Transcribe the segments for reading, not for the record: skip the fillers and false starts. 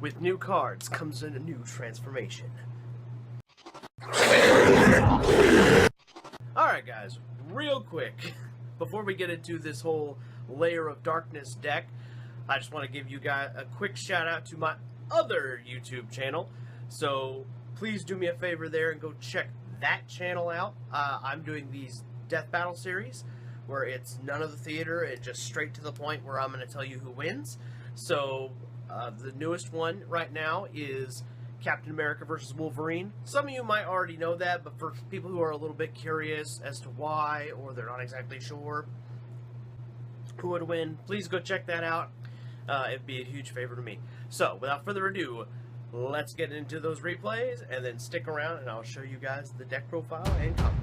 With new cards comes a new transformation. Alright guys, real quick, before we get into this whole Lair of Darkness deck, I just want to give you guys a quick shout out to my other YouTube channel. So please do me a favor there and go check that channel out. I'm doing these Death Battle series where it's none of the theater and just straight to the point where I'm going to tell you who wins. So the newest one right now is Captain America versus Wolverine. Some of you might already know that, but for people who are a little bit curious as to why, or they're not exactly sure who would win, please go check that out. It'd be a huge favor to me. So, without further ado, let's get into those replays, and then stick around and I'll show you guys the deck profile and combos.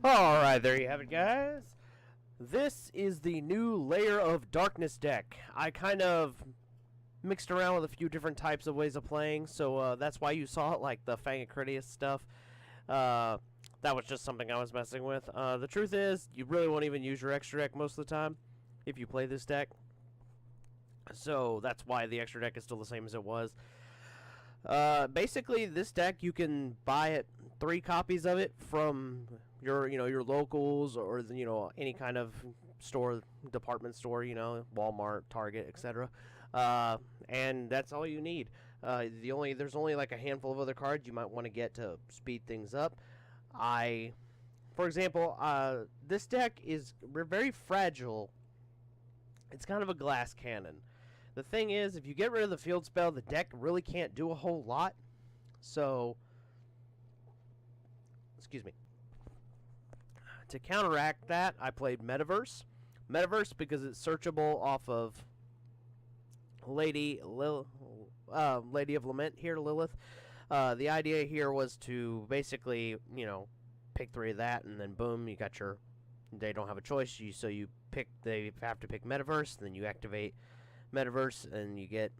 Alright, there you have it, guys. This is the new Lair of Darkness deck. I kind of mixed around with a few different types of ways of playing, so that's why you saw it, like the Fang of Critias stuff. That was just something I was messing with. The truth is, you really won't even use your extra deck most of the time if you play this deck. So that's why the extra deck is still the same as it was. Basically, this deck, you can buy it, 3 copies of it from your, your locals or, any kind of store, department store, Walmart, Target, etc. And that's all you need. There's only like a handful of other cards you might want to get to speed things up. For example, this deck is very fragile. It's kind of a glass cannon. The thing is, if you get rid of the field spell, the deck really can't do a whole lot. So, excuse me. To counteract that, I played Metaverse. Metaverse because it's searchable off of Lady of Lament here, Lilith. The idea here was to basically, pick 3 of that, and then boom, you got your. They don't have a choice. They have to pick Metaverse, and then you activate Metaverse, and you get,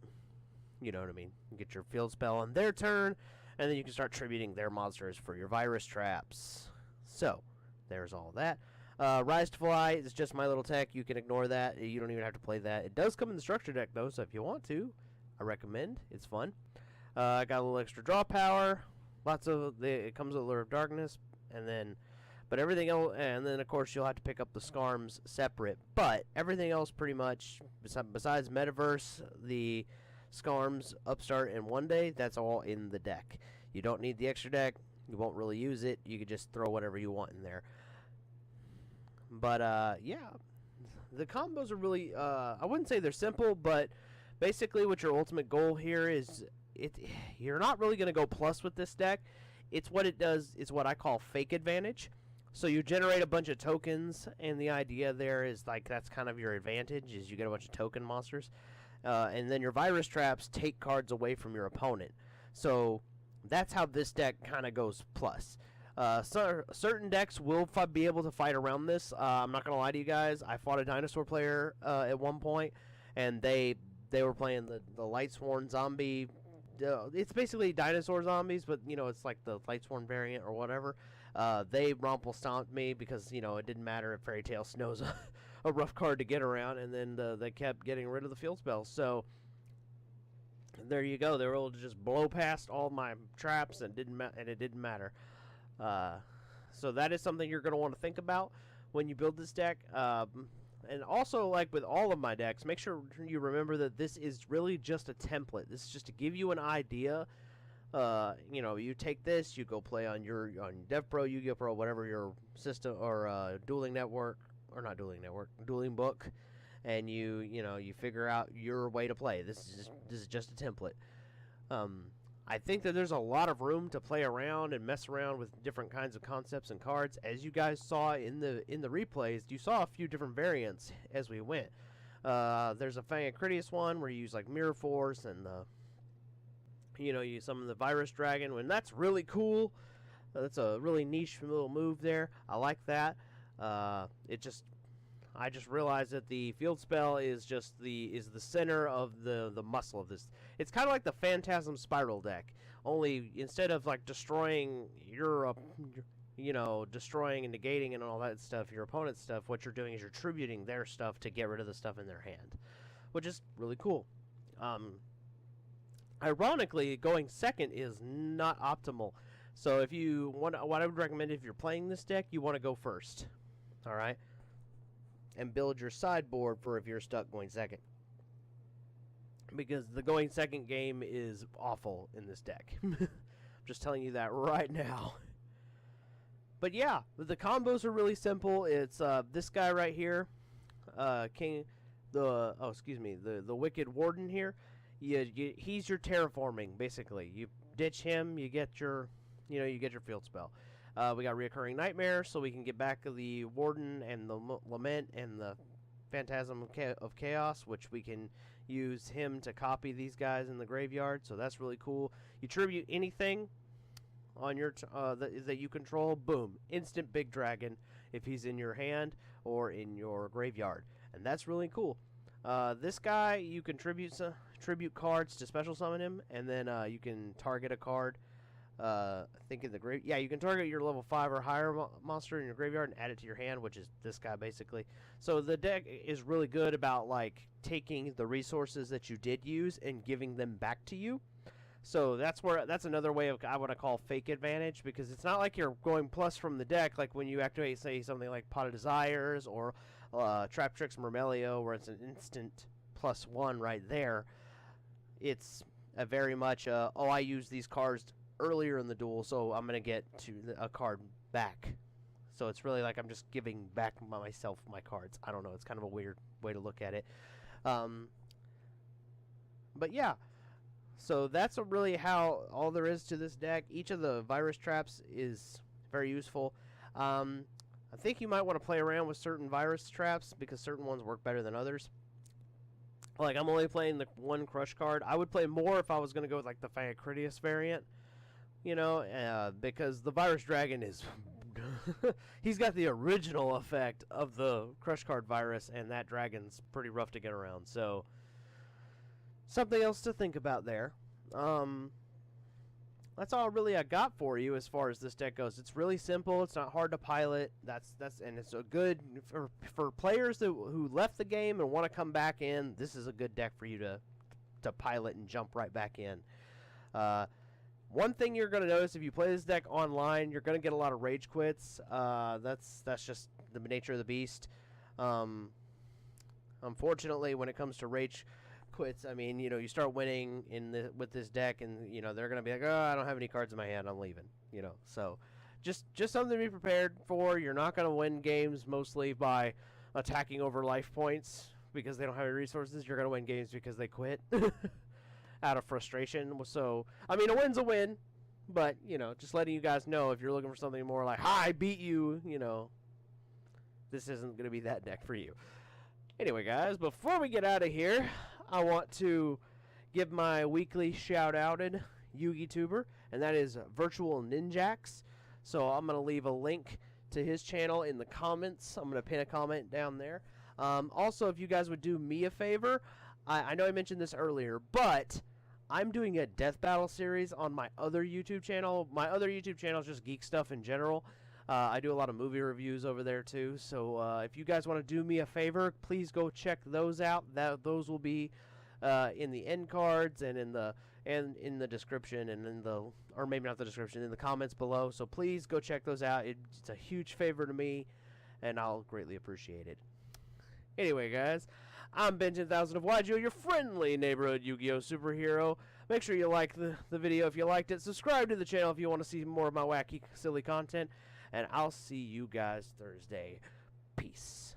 you know what I mean. You get your field spell on their turn, and then you can start tributing their monsters for your virus traps. So, there's all that. Rise to Fly is just my little tech. You can ignore that. You don't even have to play that. It does come in the structure deck, though, so if you want to, I recommend. It's fun. I got a little extra draw power. It comes with Lair of Darkness, but everything else, and then of course you'll have to pick up the Scarms separate. But everything else, pretty much, besides Metaverse, the Scarms, Upstart, and One Day, that's all in the deck. You don't need the extra deck. You won't really use it. You could just throw whatever you want in there. But yeah, the combos are really, I wouldn't say they're simple, but basically what your ultimate goal here is, you're not really going to go plus with this deck. It's what it does is what I call fake advantage. So you generate a bunch of tokens, and the idea there is like that's kind of your advantage, is you get a bunch of token monsters, and then your virus traps take cards away from your opponent. So that's how this deck kind of goes plus. Certain decks will be able to fight around this. I'm not gonna lie to you guys. I fought a dinosaur player at one point, and they were playing the Lightsworn zombie. It's basically dinosaur zombies, but it's like the Lightsworn variant or whatever. They rumple stomped me because it didn't matter if Fairy Tale Snow's a rough card to get around, and then they kept getting rid of the field spells. So there you go. They were able to just blow past all my traps, and it didn't matter. So that is something you're going to want to think about when you build this deck. And also, like with all of my decks, make sure you remember that this is really just a template. This is just to give you an idea. You take this, you go play on DevPro, Yu-Gi-Oh! Whatever your system, or Dueling Network, or not Dueling Network, Dueling Book, and you figure out your way to play. This is just a template. I think that there's a lot of room to play around and mess around with different kinds of concepts and cards. As you guys saw in the replays, you saw a few different variants as we went. There's a Fang of Critias one where you use like Mirror Force and you summon the Virus Dragon, and that's really cool. That's a really niche little move there. I like that. I just realized that the field spell is the center of the muscle of this. It's kind of like the Phantasm Spiral deck, only instead of like destroying destroying and negating and all that stuff, your opponent's stuff, what you're doing is you're tributing their stuff to get rid of the stuff in their hand, which is really cool. Ironically, going second is not optimal. So if you what I would recommend if you're playing this deck, you want to go first. All right. And build your sideboard for if you're stuck going second. Because the going second game is awful in this deck. I'm just telling you that right now. But yeah, the combos are really simple. It's this guy right here, the Wicked Warden here. He's your terraforming, basically. You ditch him, you get your field spell. We got Reoccurring Nightmare, so we can get back the Warden and the Lament and the Phantasm of Chaos, which we can use him to copy these guys in the graveyard, so that's really cool. You tribute anything, on your that you control, boom, instant big dragon if he's in your hand or in your graveyard, and that's really cool. This guy, you can tribute cards to special summon him, and then you can target a card. I think in the you can target your level 5 or higher monster in your graveyard and add it to your hand, which is this guy basically. So the deck is really good about like taking the resources that you did use and giving them back to you. So that's another way of I want to call fake advantage, because it's not like you're going plus from the deck like when you activate, say, something like Pot of Desires or Trap Tricks Myrmelio, where it's an instant +1 right there. It's a very much oh, I use these cards earlier in the duel, so I'm gonna get a card back. So it's really like I'm just giving back myself my cards. I don't know. It's kind of a weird way to look at it. But yeah. So that's really how all there is to this deck. Each of the virus traps is very useful. I think you might want to play around with certain virus traps because certain ones work better than others. Like, I'm only playing the one crush card. I would play more if I was going to go with like the Fiacritius variant, you know, because the virus dragon is he's got the original effect of the crush card virus, and that dragon's pretty rough to get around. So something else to think about there. That's all really I got for you as far as this deck goes. It's really simple. It's not hard to pilot. And it's a good for players who left the game and want to come back in. This is a good deck for you to pilot and jump right back in. One thing you're going to notice if you play this deck online, you're going to get a lot of rage quits. That's just the nature of the beast. Unfortunately, when it comes to rage quits, I mean, you know, you start winning with this deck, and you know they're gonna be like, oh, I don't have any cards in my hand, I'm leaving. You know, so just something to be prepared for. You're not gonna win games mostly by attacking over life points because they don't have any resources. You're gonna win games because they quit out of frustration. So I mean, a win's a win, but you know, just letting you guys know if you're looking for something more like, hi, I beat you, you know, this isn't gonna be that deck for you. Anyway, guys, before we get out of here, I want to give my weekly shout-outed Yugi-tuber, and that is Virtual Ninjax. So I'm going to leave a link to his channel in the comments. I'm going to pin a comment down there. Also, if you guys would do me a favor, I know I mentioned this earlier, but I'm doing a Death Battle series on my other YouTube channel. My other YouTube channel is just geek stuff in general. I do a lot of movie reviews over there too, so if you guys want to do me a favor, please go check those out. Those will be in the end cards and in the description and or maybe not the description, in the comments below. So please go check those out. It's a huge favor to me, and I'll greatly appreciate it. Anyway, guys, I'm Ben10000 of Waiju, your friendly neighborhood Yu-Gi-Oh! Superhero. Make sure you like the video if you liked it. Subscribe to the channel if you want to see more of my wacky, silly content. And I'll see you guys Thursday. Peace.